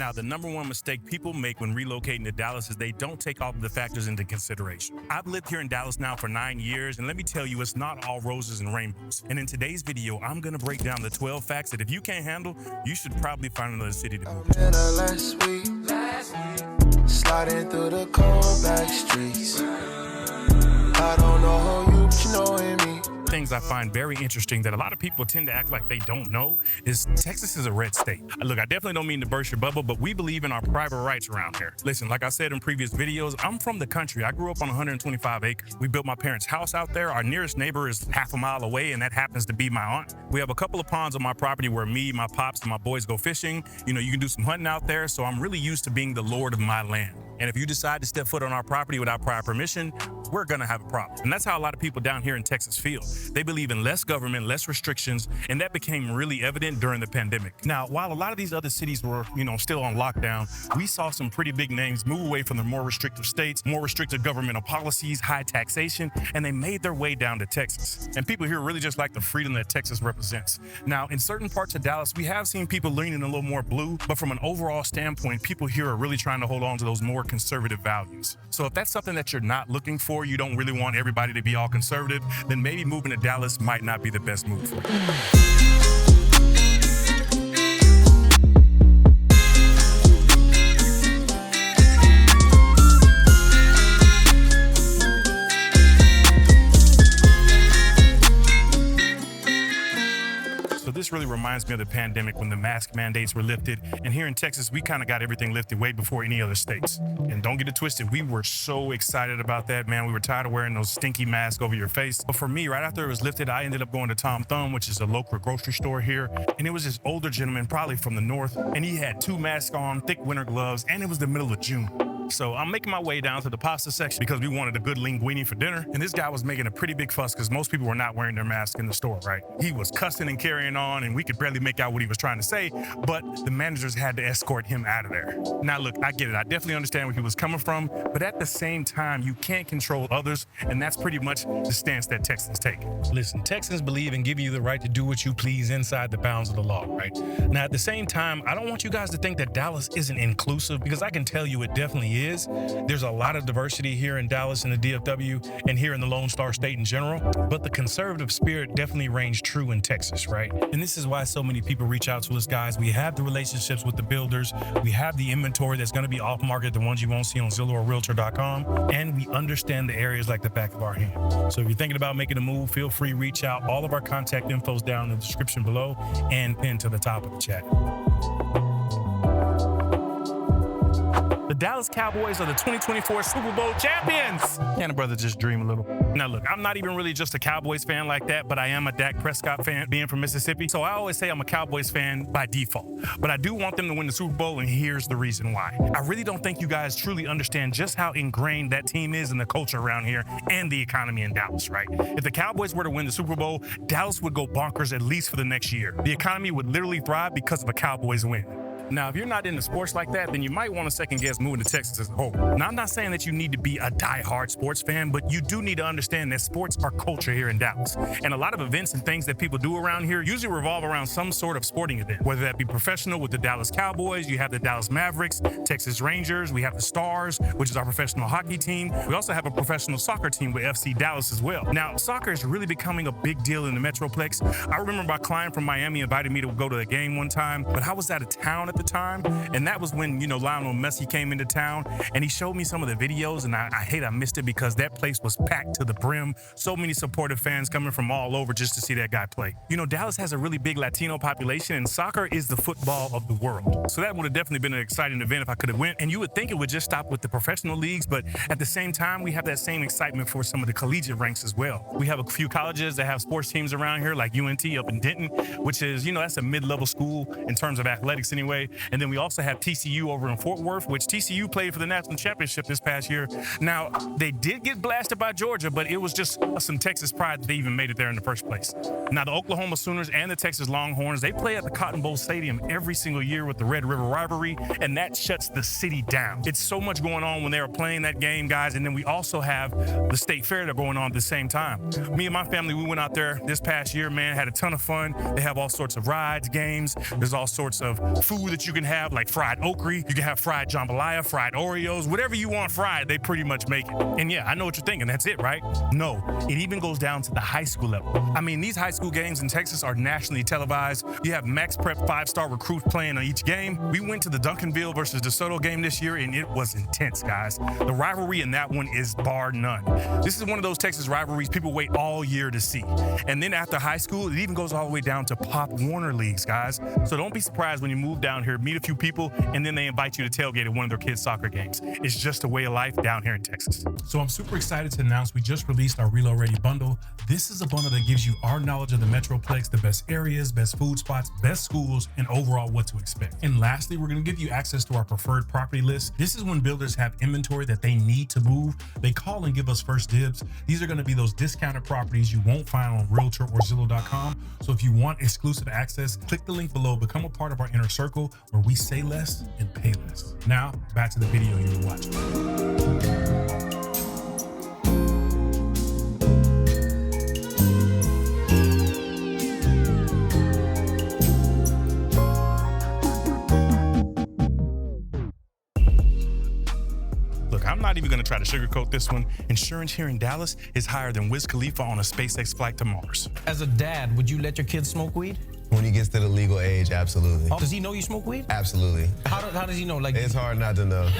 Now, the number one mistake people make when relocating to Dallas is they don't take all of the factors into consideration. I've lived here in Dallas now for 9 years, and let me tell you, it's not all roses and rainbows. And in today's video, I'm gonna break down the 12 facts that if you can't handle, you should probably find another city to move to. Last week, sliding through the cold back streets. I don't know who you, but you knowing me. Things I find very interesting that a lot of people tend to act like they don't know is Texas is a red state. Look, I definitely don't mean to burst your bubble, but we believe in our private rights around here. Listen, like I said in previous videos, I'm from the country. I grew up on 125 acres. We built my parents' house out there. Our nearest neighbor is half a mile away, and that happens to be my aunt. We have a couple of ponds on my property where me, my pops, and my boys go fishing. You know, you can do some hunting out there, so I'm really used to being the lord of my land. And if you decide to step foot on our property without prior permission, we're gonna have a problem. And that's how a lot of people down here in Texas feel. They believe in less government, less restrictions, and that became really evident during the pandemic. Now, while a lot of these other cities were, still on lockdown, we saw some pretty big names move away from the more restrictive states, more restrictive governmental policies, high taxation, and they made their way down to Texas. And people here really just like the freedom that Texas represents. Now, in certain parts of Dallas, we have seen people leaning a little more blue, but from an overall standpoint, people here are really trying to hold on to those more conservative values. So if that's something that you're not looking for, you don't really want everybody to be all conservative, then maybe moving to Dallas might not be the best move for you. This really reminds me of the pandemic when the mask mandates were lifted. And here in Texas, we kind of got everything lifted way before any other states. And don't get it twisted, we were so excited about that, man. We were tired of wearing those stinky masks over your face. But for me, right after it was lifted, I ended up going to Tom Thumb, which is a local grocery store here. And it was this older gentleman, probably from the north, and he had 2 masks on, thick winter gloves, and it was the middle of June. So I'm making my way down to the pasta section because we wanted a good linguine for dinner. And this guy was making a pretty big fuss because most people were not wearing their mask in the store, right? He was cussing and carrying on, and we could barely make out what he was trying to say, but the managers had to escort him out of there. Now, look, I get it. I definitely understand where he was coming from, but at the same time, you can't control others, and that's pretty much the stance that Texans take. Listen, Texans believe in giving you the right to do what you please inside the bounds of the law, right? Now, at the same time, I don't want you guys to think that Dallas isn't inclusive, because I can tell you it definitely is. There's a lot of diversity here in Dallas and the DFW and here in the Lone Star State in general, but the conservative spirit definitely reigns true in Texas, right? And this is why so many people reach out to us, guys. We have the relationships with the builders. We have the inventory that's going to be off market, the ones you won't see on Zillow or Realtor.com, and we understand the areas like the back of our hand. So if you're thinking about making a move, feel free to reach out. All of our contact info's down in the description below and pinned to the top of the chat. The Dallas Cowboys are the 2024 Super Bowl champions. Can a brother just dream a little? Now look, I'm not even really just a Cowboys fan like that, but I am a Dak Prescott fan being from Mississippi. So I always say I'm a Cowboys fan by default, but I do want them to win the Super Bowl, and here's the reason why. I really don't think you guys truly understand just how ingrained that team is in the culture around here and the economy in Dallas, right? If the Cowboys were to win the Super Bowl, Dallas would go bonkers at least for the next year. The economy would literally thrive because of a Cowboys win. Now, if you're not into sports like that, then you might want to second guess moving to Texas as a whole. Now, I'm not saying that you need to be a die-hard sports fan, but you do need to understand that sports are culture here in Dallas. And a lot of events and things that people do around here usually revolve around some sort of sporting event, whether that be professional with the Dallas Cowboys, you have the Dallas Mavericks, Texas Rangers, we have the Stars, which is our professional hockey team. We also have a professional soccer team with FC Dallas as well. Now, soccer is really becoming a big deal in the Metroplex. I remember my client from Miami invited me to go to a game one time, but I was out of town at the time, and that was when, Lionel Messi came into town, and he showed me some of the videos, and I hate I missed it because that place was packed to the brim. So many supportive fans coming from all over just to see that guy play. Dallas has a really big Latino population, and soccer is the football of the world. So that would have definitely been an exciting event if I could have went, and you would think it would just stop with the professional leagues, but at the same time, we have that same excitement for some of the collegiate ranks as well. We have a few colleges that have sports teams around here, like UNT up in Denton, which is, that's a mid-level school in terms of athletics anyway. And then we also have TCU over in Fort Worth, which TCU played for the national championship this past year. Now, they did get blasted by Georgia, but it was just some Texas pride that they even made it there in the first place. Now, the Oklahoma Sooners and the Texas Longhorns, they play at the Cotton Bowl Stadium every single year with the Red River rivalry, and that shuts the city down. It's so much going on when they are playing that game, guys, and then we also have the State Fair that's going on at the same time. Me and my family, we went out there this past year, man, had a ton of fun. They have all sorts of rides, games. There's all sorts of food that that you can have, like fried okra, you can have fried jambalaya, fried Oreos, whatever you want fried, they pretty much make it. And yeah, I know what you're thinking, that's it, right? No, it even goes down to the high school level. I mean, these high school games in Texas are nationally televised. You have max prep 5-star recruits playing on each game. We went to the Duncanville versus DeSoto game this year, and it was intense, guys. The rivalry in that one is bar none. This is one of those Texas rivalries people wait all year to see. And then after high school, it even goes all the way down to Pop Warner leagues, guys. So don't be surprised when you move down here, meet a few people, and then they invite you to tailgate at one of their kids' soccer games. It's just a way of life down here in Texas. So I'm super excited to announce we just released our Reload Ready bundle. This is a bundle that gives you our knowledge of the Metroplex, the best areas, best food spots, best schools, and overall what to expect. And lastly, we're gonna give you access to our preferred property list. This is when builders have inventory that they need to move. They call and give us first dibs. These are gonna be those discounted properties you won't find on Realtor or Zillow.com. So if you want exclusive access, click the link below, become a part of our inner circle where we say less and pay less. Now, back to the video you were watching. I'm not even gonna try to sugarcoat this one. Insurance here in Dallas is higher than Wiz Khalifa on a SpaceX flight to Mars. As a dad, would you let your kids smoke weed? When he gets to the legal age, absolutely. Oh, does he know you smoke weed? Absolutely. How does he know? Like, it's hard not to know.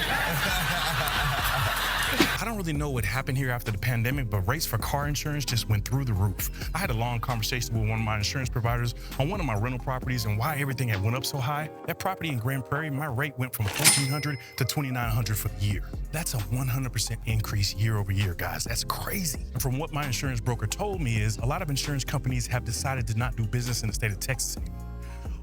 I don't really know what happened here after the pandemic, but rates for car insurance just went through the roof. I had a long conversation with one of my insurance providers on one of my rental properties and why everything had went up so high. That property in Grand Prairie, my rate went from $1,400 to $2,900 for the year. That's a 100% increase year over year, guys. That's crazy. From what my insurance broker told me is a lot of insurance companies have decided to not do business in the state of Texas anymore.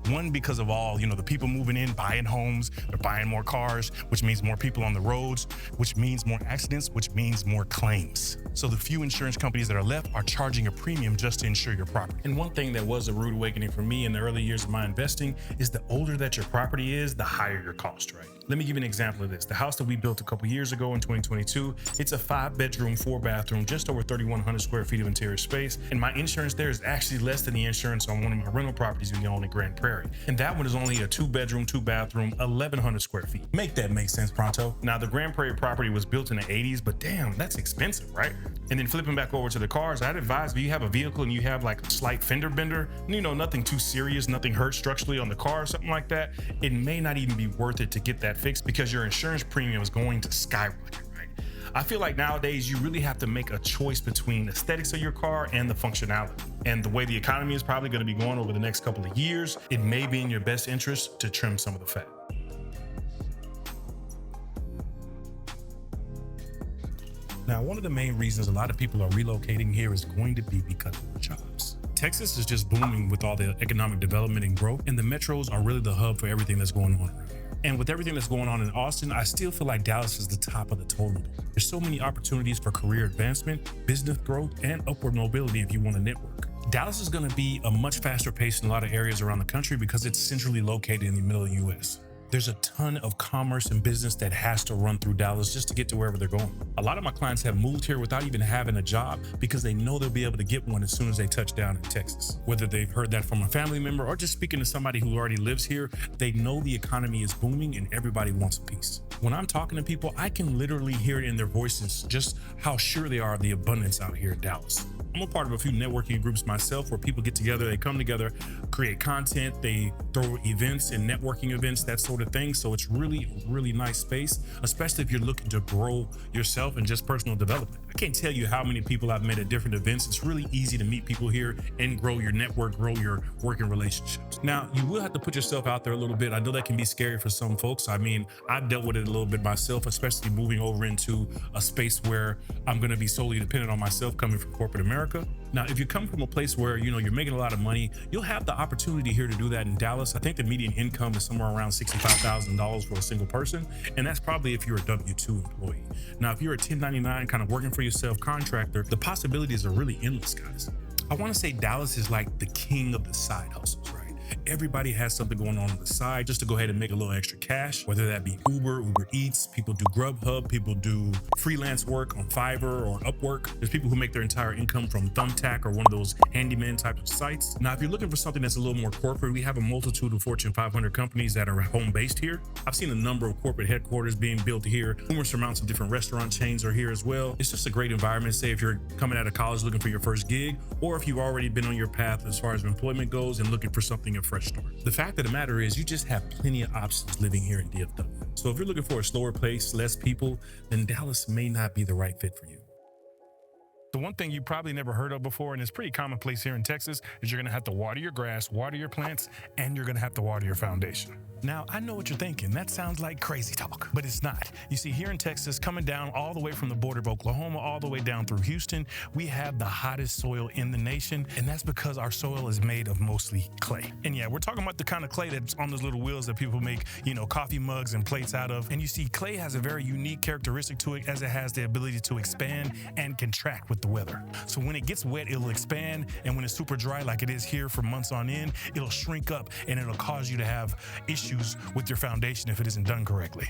One, because of all, the people moving in, buying homes, they're buying more cars, which means more people on the roads, which means more accidents, which means more claims. So the few insurance companies that are left are charging a premium just to insure your property. And one thing that was a rude awakening for me in the early years of my investing is the older that your property is, the higher your cost, right? Let me give you an example of this. The house that we built a couple years ago in 2022, it's a 5-bedroom, 4-bathroom, just over 3,100 square feet of interior space. And my insurance there is actually less than the insurance on one of my rental properties we own in Grand Prairie. And that one is only a 2-bedroom, 2-bathroom, 1,100 square feet. Make that make sense, pronto. Now, the Grand Prairie property was built in the 80s, but damn, that's expensive, right? And then flipping back over to the cars, I'd advise if you have a vehicle and you have like a slight fender bender, nothing too serious, nothing hurt structurally on the car, something like that, it may not even be worth it to get that fixed because your insurance premium is going to skyrocket. I feel like nowadays you really have to make a choice between aesthetics of your car and the functionality. And the way the economy is probably going to be going over the next couple of years, it may be in your best interest to trim some of the fat. Now, one of the main reasons a lot of people are relocating here is going to be because of the jobs. Texas is just booming with all the economic development and growth, and the metros are really the hub for everything that's going on around here. And with everything that's going on in Austin, I still feel like Dallas is the top of the totem pole. There's so many opportunities for career advancement, business growth, and upward mobility if you want to network. Dallas is going to be a much faster pace in a lot of areas around the country because it's centrally located in the middle of the US. There's a ton of commerce and business that has to run through Dallas just to get to wherever they're going. A lot of my clients have moved here without even having a job because they know they'll be able to get one as soon as they touch down in Texas. Whether they've heard that from a family member or just speaking to somebody who already lives here, they know the economy is booming and everybody wants a piece. When I'm talking to people, I can literally hear it in their voices just how sure they are of the abundance out here in Dallas. I'm a part of a few networking groups myself where people get together, they come together, create content, they throw events and networking events, that sort of thing. So it's really nice space, especially if you're looking to grow yourself and just personal development. I can't tell you how many people I've met at different events. It's really easy to meet people here and grow your network, grow your working relationships. Now, you will have to put yourself out there a little bit. I know that can be scary for some folks. I mean, I've dealt with it a little bit myself, especially moving over into a space where I'm going to be solely dependent on myself coming from corporate America. Now, if you come from a place where, you're making a lot of money, you'll have the opportunity here to do that in Dallas. I think the median income is somewhere around $65,000 for a single person. And that's probably if you're a W-2 employee. Now, if you're a 1099 kind of working for yourself contractor, the possibilities are really endless, guys. I want to say Dallas is like the king of the side hustles, right? everybody has something going on the side just to go ahead and make a little extra cash, whether that be Uber Eats, people do Grubhub, people do freelance work on Fiverr or Upwork. There's people who make their entire income from Thumbtack or one of those handyman type of sites. Now, if you're looking for something that's a little more corporate, we have a multitude of Fortune 500 companies that are home based here. I've seen a number of corporate headquarters being built here. Numerous amounts of different restaurant chains are here as well. It's just a great environment, say if you're coming out of college looking for your first gig, or if you've already been on your path as far as employment goes and looking for something a fresh start. The fact of the matter is you just have plenty of options living here in DFW. So if you're looking for a slower pace, less people, then Dallas may not be the right fit for you. The one thing you probably never heard of before, and it's pretty commonplace here in Texas, is you're gonna have to water your grass, water your plants, and you're gonna have to water your foundation. Now, I know what you're thinking. That sounds like crazy talk, but it's not. You see, here in Texas, coming down all the way from the border of Oklahoma, all the way down through Houston, we have the hottest soil in the nation, and that's because our soil is made of mostly clay. And yeah, we're talking about the kind of clay that's on those little wheels that people make, coffee mugs and plates out of. And you see, clay has a very unique characteristic to it, as it has the ability to expand and contract with the weather. So when it gets wet, it'll expand, and when it's super dry, like it is here for months on end, it'll shrink up, and it'll cause you to have issues with your foundation if it isn't done correctly.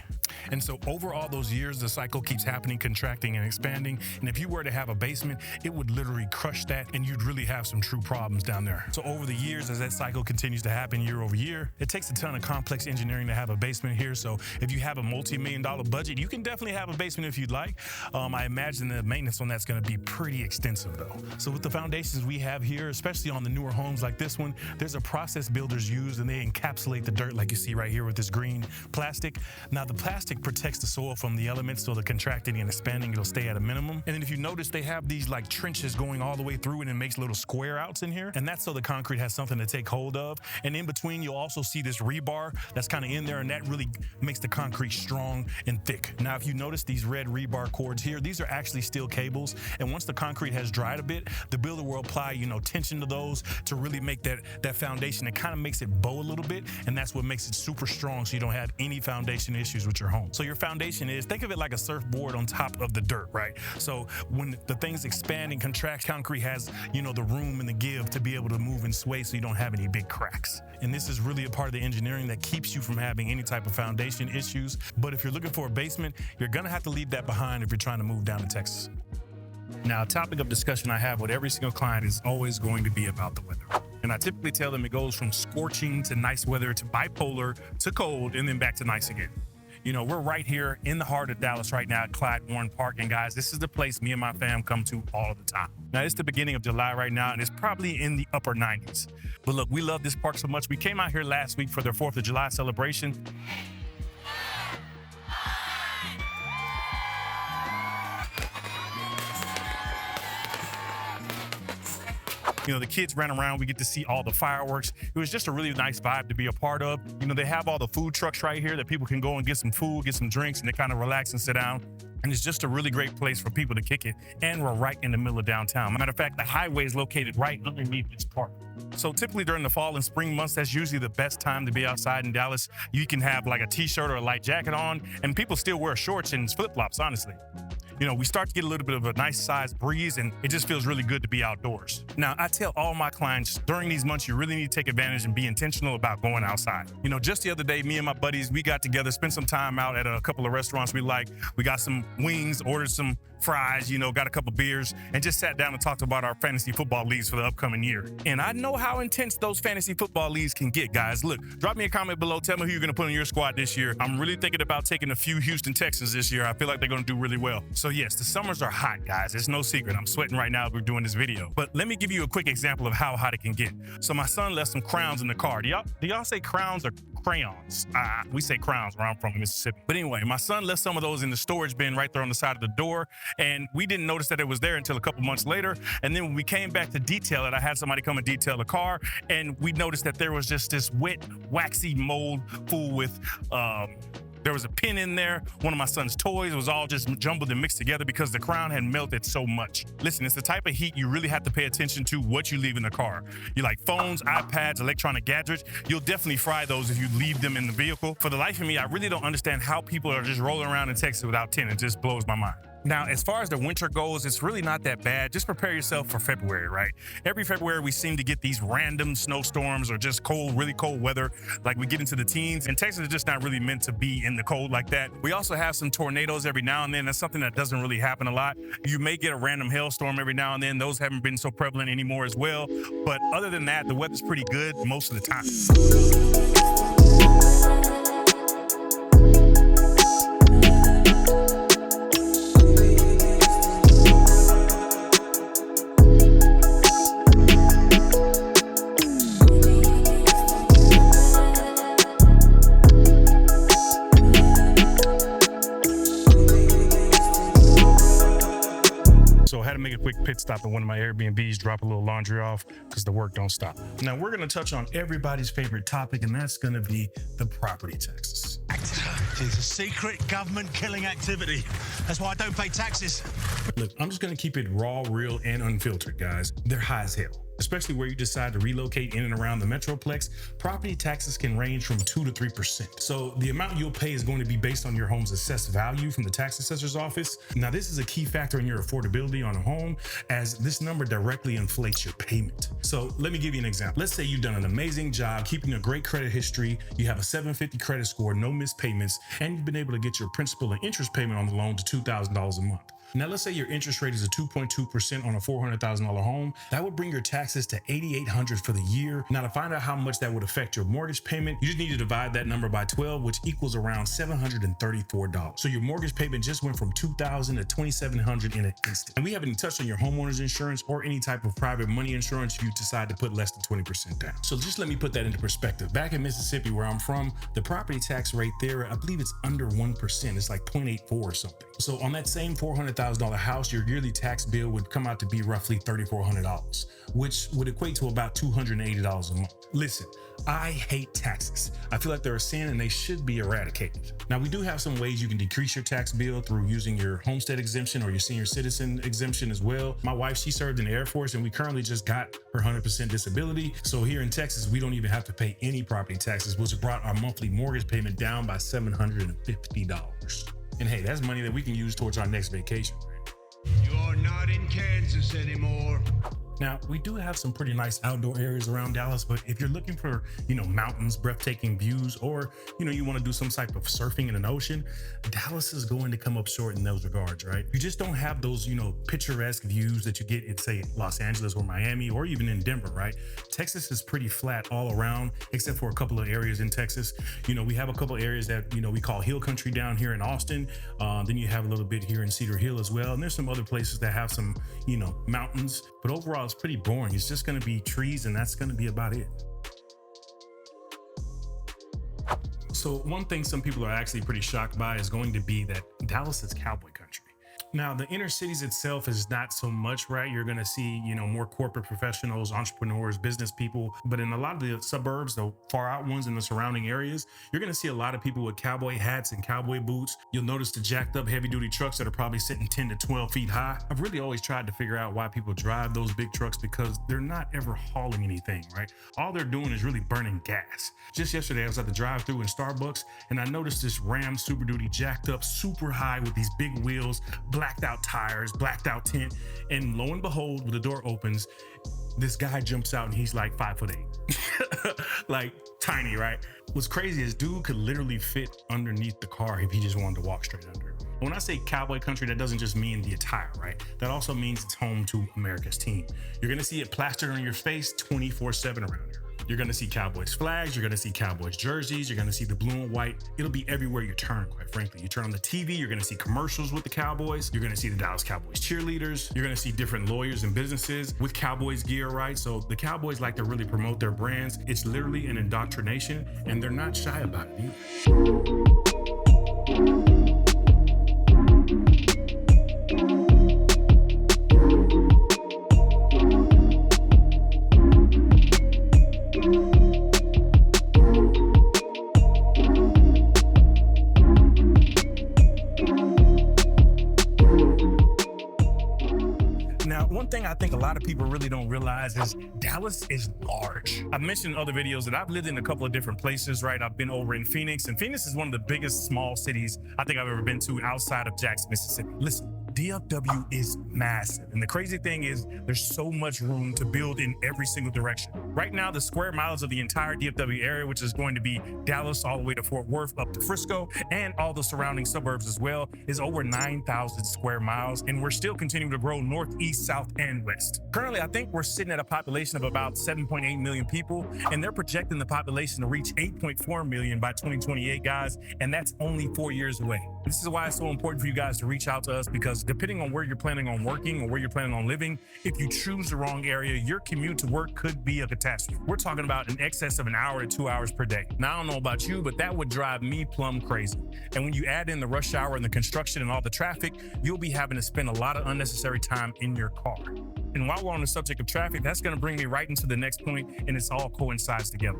And so over all those years, the cycle keeps happening, contracting and expanding. And if you were to have a basement, it would literally crush that, and you'd really have some true problems down there. So over the years, as that cycle continues to happen year over year, it takes a ton of complex engineering to have a basement here. So if you have a multi-million-dollar budget, you can definitely have a basement if you'd like. I imagine the maintenance on that's going to be pretty extensive though. So with the foundations we have here, especially on the newer homes like this one, there's a process builders use, and they encapsulate the dirt like you see right here with this green plastic. Now the plastic protects the soil from the elements, so the contracting and expanding, it'll stay at a minimum. And then if you notice, they have these like trenches going all the way through it, and makes little square outs in here. And that's so the concrete has something to take hold of. And in between, you'll also see this rebar that's kind of in there, and that really makes the concrete strong and thick. Now, if you notice these red rebar cords here, these are actually steel cables. And once the concrete has dried a bit, the builder will apply, tension to those to really make that foundation. It kind of makes it bow a little bit, and that's what makes it super strong, so you don't have any foundation issues with your home. So your foundation is, think of it like a surfboard on top of the dirt, right? So when the things expand and contract, concrete has, the room and the give to be able to move and sway, so you don't have any big cracks. And this is really a part of the engineering that keeps you from having any type of foundation issues. But if you're looking for a basement, you're gonna have to leave that behind if you're trying to move down to Texas. Now, a topic of discussion I have with every single client is always going to be about the weather. And I typically tell them it goes from scorching to nice weather to bipolar to cold and then back to nice again. We're right here in the heart of Dallas right now at Clyde Warren Park. And guys, this is the place me and my fam come to all the time. Now, it's the beginning of July right now, and it's probably in the upper 90s. But look, we love this park so much. We came out here last week for their 4th of July celebration. The kids ran around. We get to see all the fireworks. It was just a really nice vibe to be a part of. They have all the food trucks right here that people can go and get some food, get some drinks, and they kind of relax and sit down. And it's just a really great place for people to kick it. And we're right in the middle of downtown. Matter of fact, the highway is located right underneath this park. So typically during the fall and spring months, that's usually the best time to be outside in Dallas. You can have like a t-shirt or a light jacket on, and people still wear shorts and flip-flops, honestly. We start to get a little bit of a nice sized breeze, and it just feels really good to be outdoors. Now, I tell all my clients during these months, you really need to take advantage and be intentional about going outside. Just the other day, me and my buddies, we got together, spent some time out at a couple of restaurants we like. We got some wings, ordered some fries, got a couple beers, and just sat down and talked about our fantasy football leagues for the upcoming year. And I know how intense those fantasy football leagues can get, guys. Look, drop me a comment below. Tell me who you're going to put on your squad this year. I'm really thinking about taking a few Houston Texans this year. I feel like they're going to do really well. So yes, the summers are hot, guys. It's no secret. I'm sweating right now as we're doing this video. But let me give you a quick example of how hot it can get. So my son left some crowns in the car. Do y'all say crowns or crayons? We say crowns where I'm from in Mississippi. But anyway, my son left some of those in the storage bin right there on the side of the door, and we didn't notice that it was there until a couple months later. And then when we came back to detail it, I had somebody come and detail the car, and we noticed that there was just this wet, waxy mold full with there was a pin in there. One of my son's toys was all just jumbled and mixed together because the crown had melted so much. Listen, it's the type of heat you really have to pay attention to what you leave in the car. You like phones, iPads, electronic gadgets, you'll definitely fry those if you leave them in the vehicle. For the life of me, I really don't understand how people are just rolling around in Texas without tin. It just blows my mind. Now, as far as the winter goes, it's really not that bad. Just prepare yourself for February, right? Every February, we seem to get these random snowstorms or just cold, really cold weather. Like we get into the teens, and Texas is just not really meant to be in the cold like that. We also have some tornadoes every now and then. That's something that doesn't really happen a lot. You may get a random hailstorm every now and then. Those haven't been so prevalent anymore as well. But other than that, the weather's pretty good most of the time. So I had to make a quick pit stop at one of my Airbnbs, drop a little laundry off because the work don't stop. Now we're gonna touch on everybody's favorite topic, and that's gonna be the property taxes. It's a secret government killing activity. That's why I don't pay taxes. Look, I'm just gonna keep it raw, real, and unfiltered, guys. They're high as hell. Especially where you decide to relocate in and around the Metroplex, property taxes can range from 2 to 3%. So the amount you'll pay is going to be based on your home's assessed value from the tax assessor's office. Now, this is a key factor in your affordability on a home, as this number directly inflates your payment. So let me give you an example. Let's say you've done an amazing job keeping a great credit history, you have a 750 credit score, no missed payments, and you've been able to get your principal and interest payment on the loan to $2,000 a month. Now, let's say your interest rate is a 2.2% on a $400,000 home. That would bring your taxes to $8,800 for the year. Now, to find out how much that would affect your mortgage payment, you just need to divide that number by 12, which equals around $734. So your mortgage payment just went from $2,000 to $2,700 in an instant. And we haven't touched on your homeowner's insurance or any type of private money insurance if you decide to put less than 20% down. So just let me put that into perspective. Back in Mississippi, where I'm from, the property tax rate there, I believe it's under 1%. It's like 0.84 or something. So on that same $400,000 house, your yearly tax bill would come out to be roughly $3,400, which would equate to about $280 a month. Listen, I hate taxes. I feel like they're a sin and they should be eradicated. Now, we do have some ways you can decrease your tax bill through using your homestead exemption or your senior citizen exemption as well. My wife, she served in the Air Force, and we currently just got her 100% disability. So here in Texas, we don't even have to pay any property taxes, which brought our monthly mortgage payment down by $750. And hey, that's money that we can use towards our next vacation. You're not in Kansas anymore. Now, we do have some pretty nice outdoor areas around Dallas, but if you're looking for, mountains, breathtaking views, or, you want to do some type of surfing in an ocean, Dallas is going to come up short in those regards, right? You just don't have those, picturesque views that you get in, say, Los Angeles or Miami, or even in Denver, right? Texas is pretty flat all around, except for a couple of areas in Texas. We have a couple of areas that, we call hill country down here in Austin. Then you have a little bit here in Cedar Hill as well. And there's some other places that have some, mountains, but overall, it's pretty boring. It's just going to be trees, and that's going to be about it. So one thing some people are actually pretty shocked by is going to be that Dallas is cowboy country. Now, the inner cities itself is not so much, right? You're going to see, more corporate professionals, entrepreneurs, business people. But in a lot of the suburbs, the far out ones in the surrounding areas, you're going to see a lot of people with cowboy hats and cowboy boots. You'll notice the jacked up heavy duty trucks that are probably sitting 10 to 12 feet high. I've really always tried to figure out why people drive those big trucks, because they're not ever hauling anything, right? All they're doing is really burning gas. Just yesterday, I was at the drive-thru in Starbucks, and I noticed this Ram Super Duty jacked up super high with these big wheels, blacked out tires, blacked out tint, and lo and behold, when the door opens, this guy jumps out and he's like 5'8", like tiny, right? What's crazy is dude could literally fit underneath the car if he just wanted to walk straight under it. When I say cowboy country, that doesn't just mean the attire, right? That also means it's home to America's team. You're gonna see it plastered on your face 24/7 around here. You're gonna see Cowboys flags, you're gonna see Cowboys jerseys, you're gonna see the blue and white. It'll be everywhere you turn, quite frankly. You turn on the TV, you're gonna see commercials with the Cowboys, you're gonna see the Dallas Cowboys cheerleaders, you're gonna see different lawyers and businesses with Cowboys gear, right? So the Cowboys like to really promote their brands. It's literally an indoctrination, and they're not shy about it either. I think a lot of people really don't realize is Dallas is large. I've mentioned in other videos that I've lived in a couple of different places, right? I've been over in Phoenix, and Phoenix is one of the biggest small cities I think I've ever been to outside of Jackson, Mississippi. Listen, DFW is massive. And the crazy thing is there's so much room to build in every single direction. Right now, the square miles of the entire DFW area, which is going to be Dallas all the way to Fort Worth up to Frisco and all the surrounding suburbs as well, is over 9,000 square miles. And we're still continuing to grow north, east, south, and west. Currently, I think we're sitting at a population of about 7.8 million people, and they're projecting the population to reach 8.4 million by 2028, guys. And that's only 4 years away. This is why it's so important for you guys to reach out to us, because depending on where you're planning on working or where you're planning on living, if you choose the wrong area, your commute to work could be a catastrophe. We're talking about in excess of an hour to 2 hours per day. Now, I don't know about you, but that would drive me plumb crazy. And when you add in the rush hour and the construction and all the traffic, you'll be having to spend a lot of unnecessary time in your car. And while we're on the subject of traffic, that's going to bring me right into the next point, and it's all coincides together.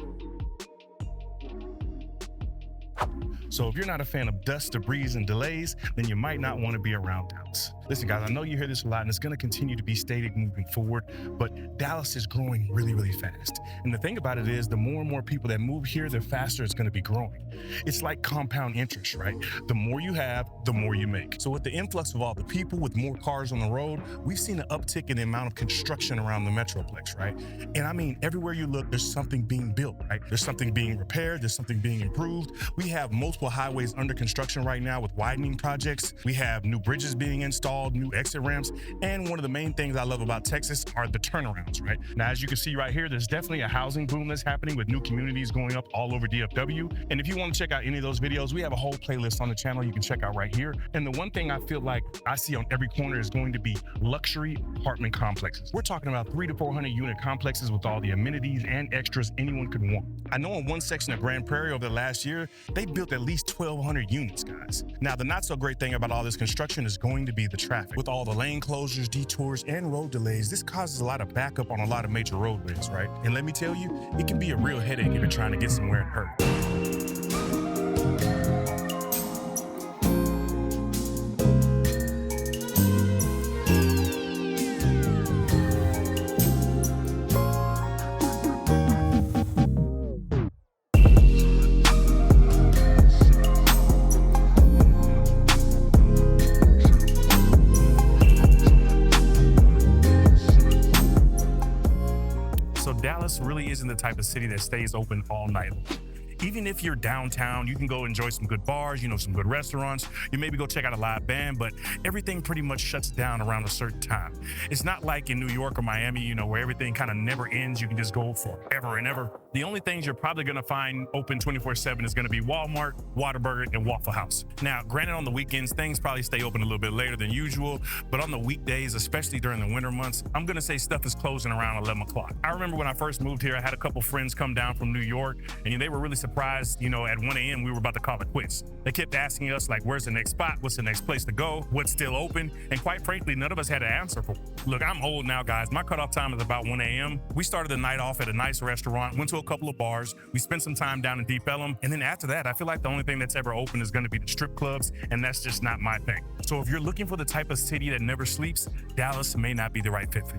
So if you're not a fan of dust, debris, and delays, then you might not want to be around Dallas. Listen, guys, I know you hear this a lot, and it's going to continue to be stated moving forward, but Dallas is growing really, really fast. And the thing about it is, the more and more people that move here, the faster it's going to be growing. It's like compound interest, right? The more you have, the more you make. So with the influx of all the people, with more cars on the road, we've seen an uptick in the amount of construction around the Metroplex, right? And I mean, everywhere you look, there's something being built, right? There's something being repaired, there's something being improved. We have multiple highways under construction right now with widening projects. We have new bridges being installed, new exit ramps, and one of the main things I love about Texas are the turnarounds, right? Now, as you can see right here, there's definitely a housing boom that's happening with new communities going up all over DFW. And if you want to check out any of those videos, we have a whole playlist on the channel you can check out right here. And the one thing I feel like I see on every corner is going to be luxury apartment complexes. We're talking about 300 to 400 unit complexes with all the amenities and extras anyone could want. I know in one section of Grand Prairie over the last year, they built at least 1,200 units, guys. Now, the not so great thing about all this construction is going to be the traffic. With all the lane closures, detours, and road delays, this causes a lot of backup on a lot of major roadways, right? And let me tell you, it can be a real headache if you're trying to get somewhere and hurry. Dallas really isn't the type of city that stays open all night long. Even if you're downtown, you can go enjoy some good bars, some good restaurants. You maybe go check out a live band, but everything pretty much shuts down around a certain time. It's not like in New York or Miami, where everything kind of never ends. You can just go forever and ever. The only things you're probably going to find open 24/7 is going to be Walmart, Whataburger, and Waffle House. Now, granted, on the weekends, things probably stay open a little bit later than usual, but on the weekdays, especially during the winter months, I'm going to say stuff is closing around 11 o'clock. I remember when I first moved here, I had a couple friends come down from New York, and they were really surprised, at 1 a.m. we were about to call it quits. They kept asking us, like, where's the next spot? What's the next place to go? What's still open? And quite frankly, none of us had an answer for it. Look, I'm old now, guys. My cutoff time is about 1 a.m. We started the night off at a nice restaurant, went to a couple of bars. We spent some time down in Deep Ellum. And then after that, I feel like the only thing that's ever open is going to be the strip clubs. And that's just not my thing. So if you're looking for the type of city that never sleeps, Dallas may not be the right fit for you.